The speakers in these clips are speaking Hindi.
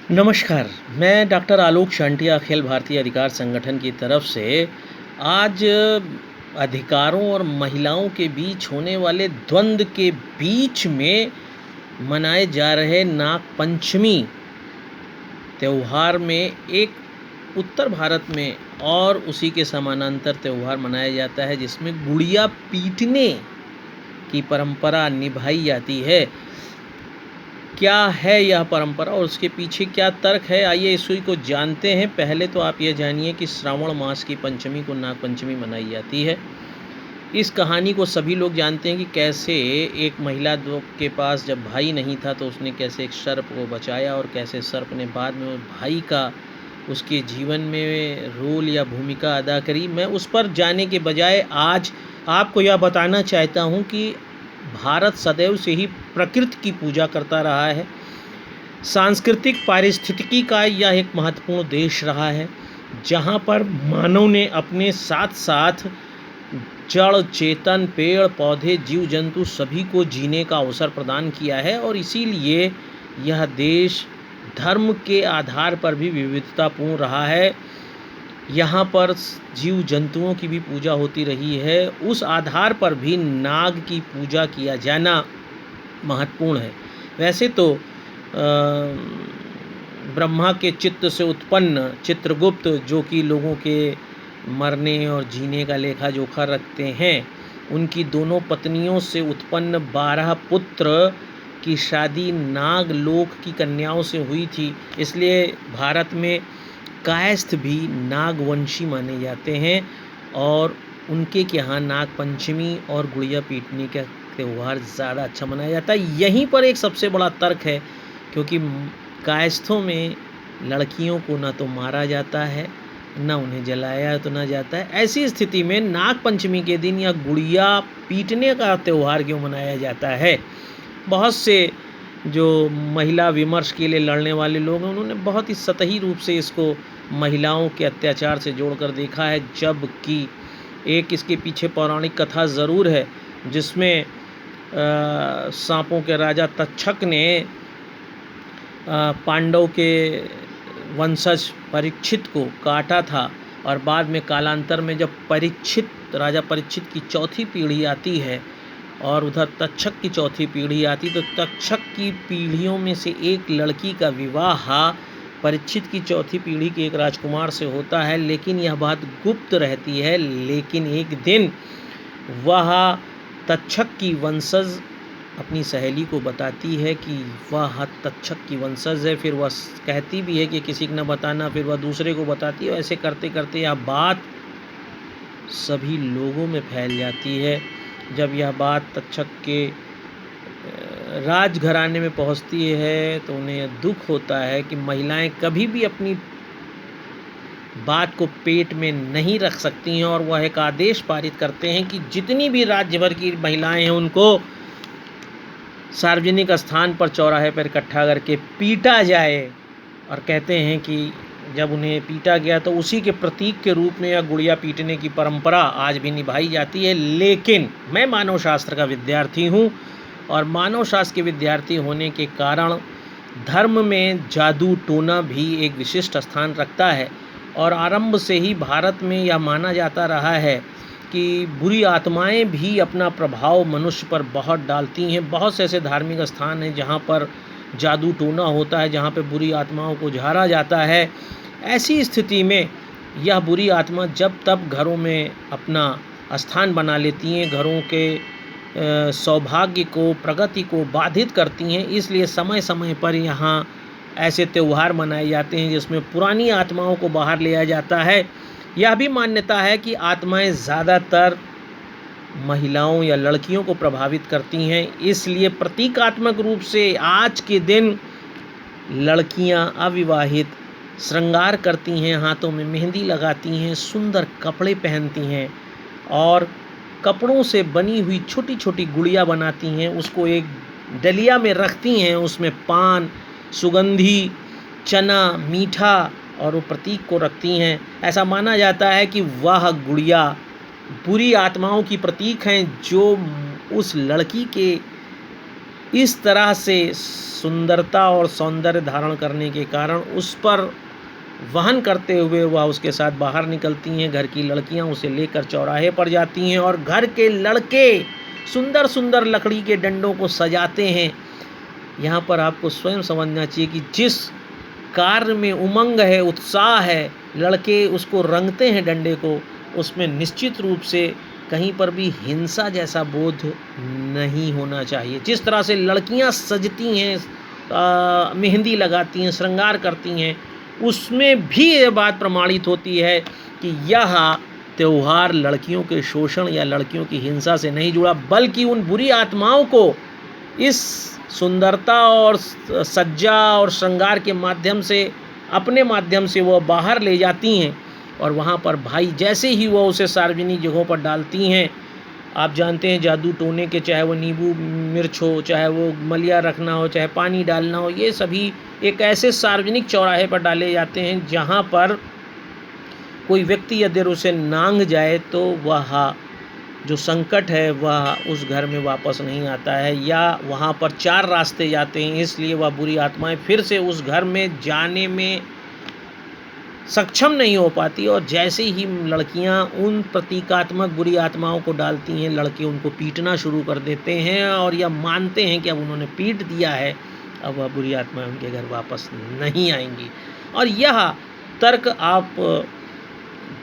नमस्कार, मैं डॉक्टर आलोक शांटिया अखिल भारतीय अधिकार संगठन की तरफ से आज अधिकारों और महिलाओं के बीच होने वाले द्वंद्व के बीच में मनाए जा रहे नाग पंचमी त्यौहार में एक उत्तर भारत में और उसी के समानांतर त्यौहार मनाया जाता है जिसमें गुड़िया पीटने की परंपरा निभाई जाती है। क्या है यह परंपरा और उसके पीछे क्या तर्क है, आइए इसी को जानते हैं। पहले तो आप ये जानिए कि श्रावण मास की पंचमी को नाग पंचमी मनाई जाती है। इस कहानी को सभी लोग जानते हैं कि कैसे एक महिला के पास जब भाई नहीं था तो उसने कैसे एक सर्प को बचाया और कैसे सर्प ने बाद में उस भाई का उसके जीवन में रोल या भूमिका अदा करी। मैं उस पर जाने के बजाय आज आपको यह बताना चाहता हूँ कि भारत सदैव से ही प्रकृति की पूजा करता रहा है। सांस्कृतिक पारिस्थितिकी का यह एक महत्वपूर्ण देश रहा है जहाँ पर मानव ने अपने साथ साथ जड़ चेतन पेड़ पौधे जीव जंतु सभी को जीने का अवसर प्रदान किया है और इसीलिए यह देश धर्म के आधार पर भी विविधतापूर्ण रहा है। यहाँ पर जीव जंतुओं की भी पूजा होती रही है, उस आधार पर भी नाग की पूजा किया जाना महत्वपूर्ण है। वैसे तो ब्रह्मा के चित्त से उत्पन्न चित्रगुप्त जो कि लोगों के मरने और जीने का लेखा जोखा रखते हैं, उनकी दोनों पत्नियों से उत्पन्न 12 पुत्र की शादी नागलोक की कन्याओं से हुई थी। इसलिए भारत में कायस्थ भी नागवंशी माने जाते हैं और उनके यहाँ नाग पंचमी और गुड़िया पीटने का त्यौहार ज़्यादा अच्छा मनाया जाता है। यहीं पर एक सबसे बड़ा तर्क है क्योंकि कायस्थों में लड़कियों को ना तो मारा जाता है ना उन्हें जलाया तो ना जाता है। ऐसी स्थिति में नाग पंचमी के दिन या गुड़िया पीटने का त्यौहार क्यों मनाया जाता है? बहुत से जो महिला विमर्श के लिए लड़ने वाले लोग हैं उन्होंने बहुत ही सतही रूप से इसको महिलाओं के अत्याचार से जोड़कर देखा है, जबकि एक इसके पीछे पौराणिक कथा ज़रूर है जिसमें सांपों के राजा तक्षक ने पांडव के वंशज परीक्षित को काटा था और बाद में कालांतर में जब राजा परीक्षित की चौथी पीढ़ी आती है और उधर तक्षक की चौथी पीढ़ी आती तो तक्षक की पीढ़ियों में से एक लड़की का विवाह परीक्षित की चौथी पीढ़ी के एक राजकुमार से होता है, लेकिन यह बात गुप्त रहती है। लेकिन एक दिन वह तक्षक की वंशज अपनी सहेली को बताती है कि वह तक्षक की वंशज है, फिर वह कहती भी है कि किसी को न बताना, फिर वह दूसरे को बताती है। ऐसे करते करते यह बात सभी लोगों में फैल जाती है। जब यह बात तक्षक के राजघराने में पहुंचती है तो उन्हें यह दुख होता है कि महिलाएं कभी भी अपनी बात को पेट में नहीं रख सकती हैं और वह एक आदेश पारित करते हैं कि जितनी भी राज्य भर की महिलाएं हैं उनको सार्वजनिक स्थान पर चौराहे पर इकट्ठा करके पीटा जाए। और कहते हैं कि जब उन्हें पीटा गया तो उसी के प्रतीक के रूप में यह गुड़िया पीटने की परंपरा आज भी निभाई जाती है। लेकिन मैं मानव शास्त्र का विद्यार्थी हूँ और मानव शास्त्र के विद्यार्थी होने के कारण धर्म में जादू टोना भी एक विशिष्ट स्थान रखता है और आरंभ से ही भारत में यह माना जाता रहा है कि बुरी आत्माएं भी अपना प्रभाव मनुष्य पर बहुत डालती हैं। बहुत से ऐसे धार्मिक स्थान हैं जहाँ पर जादू टोना होता है, जहाँ पे बुरी आत्माओं को झाड़ा जाता है। ऐसी स्थिति में यह बुरी आत्मा जब तब घरों में अपना स्थान बना लेती हैं, घरों के सौभाग्य को प्रगति को बाधित करती हैं। इसलिए समय समय पर यहाँ ऐसे त्यौहार मनाए जाते हैं जिसमें पुरानी आत्माओं को बाहर लिया जाता है। यह भी मान्यता है कि आत्माएं ज़्यादातर महिलाओं या लड़कियों को प्रभावित करती हैं, इसलिए प्रतीकात्मक रूप से आज के दिन लड़कियां अविवाहित श्रृंगार करती हैं, हाथों में मेहंदी लगाती हैं, सुंदर कपड़े पहनती हैं और कपड़ों से बनी हुई छोटी छोटी गुड़िया बनाती हैं, उसको एक डलिया में रखती हैं, उसमें पान सुगंधी चना मीठा और वो प्रतीक को रखती हैं। ऐसा माना जाता है कि वह गुड़िया बुरी आत्माओं की प्रतीक हैं जो उस लड़की के इस तरह से सुंदरता और सौंदर्य धारण करने के कारण उस पर वहन करते हुए वह उसके साथ बाहर निकलती हैं। घर की लड़कियां उसे लेकर चौराहे पर जाती हैं और घर के लड़के सुंदर सुंदर लकड़ी के डंडों को सजाते हैं। यहाँ पर आपको स्वयं समझना चाहिए कि जिस कार्य में उमंग है, उत्साह है, लड़के उसको रंगते हैं डंडे को, उसमें निश्चित रूप से कहीं पर भी हिंसा जैसा बोध नहीं होना चाहिए। जिस तरह से लड़कियां सजती हैं, मेहंदी लगाती हैं, श्रृंगार करती हैं, उसमें भी ये बात प्रमाणित होती है कि यह त्यौहार लड़कियों के शोषण या लड़कियों की हिंसा से नहीं जुड़ा, बल्कि उन बुरी आत्माओं को इस सुंदरता और सज्जा और श्रृंगार के माध्यम से, अपने माध्यम से वह बाहर ले जाती हैं। और वहाँ पर भाई जैसे ही वह उसे सार्वजनिक जगहों पर डालती हैं, आप जानते हैं जादू टोने के, चाहे वो नींबू मिर्च हो, चाहे वो मलिया रखना हो, चाहे पानी डालना हो, ये सभी एक ऐसे सार्वजनिक चौराहे पर डाले जाते हैं जहाँ पर कोई व्यक्ति यदि उसे नांग जाए तो वह जो संकट है वह उस घर में वापस नहीं आता है, या वहाँ पर 4 रास्ते जाते हैं, इसलिए वह बुरी आत्माएं फिर से उस घर में जाने में सक्षम नहीं हो पाती। और जैसे ही लड़कियां उन प्रतीकात्मक बुरी आत्माओं को डालती हैं, लड़के उनको पीटना शुरू कर देते हैं और यह मानते हैं कि अब उन्होंने पीट दिया है, अब वह बुरी आत्माएं उनके घर वापस नहीं आएंगी। और यह तर्क आप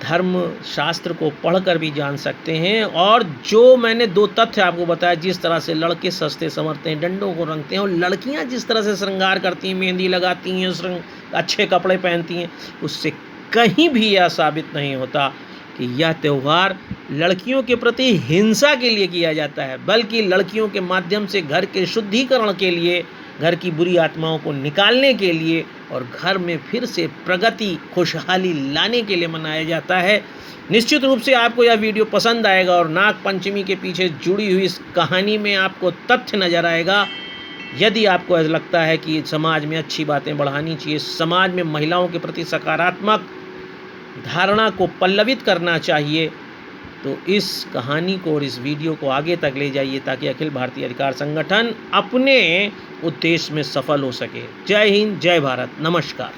धर्म शास्त्र को पढ़कर भी जान सकते हैं। और जो मैंने 2 तथ्य आपको बताया, जिस तरह से लड़के सजते संवरते हैं, डंडों को रंगते हैं, और लड़कियां जिस तरह से श्रृंगार करती हैं, मेहंदी लगाती हैं, अच्छे कपड़े पहनती हैं, उससे कहीं भी यह साबित नहीं होता कि यह त्यौहार लड़कियों के प्रति हिंसा के लिए किया जाता है, बल्कि लड़कियों के माध्यम से घर के शुद्धिकरण के लिए, घर की बुरी आत्माओं को निकालने के लिए और घर में फिर से प्रगति, खुशहाली लाने के लिए मनाया जाता है। निश्चित रूप से आपको यह वीडियो पसंद आएगा और नाग पंचमी के पीछे जुड़ी हुई इस कहानी में आपको तथ्य नज़र आएगा। यदि आपको ऐसा लगता है कि समाज में अच्छी बातें बढ़ानी चाहिए, समाज में महिलाओं के प्रति सकारात्मक धारणा को पल्लवित करना चाहिए, तो इस कहानी को और इस वीडियो को आगे तक ले जाइए ताकि अखिल भारतीय अधिकार संगठन अपने उद्देश्य में सफल हो सके। जय हिंद, जय भारत, नमस्कार।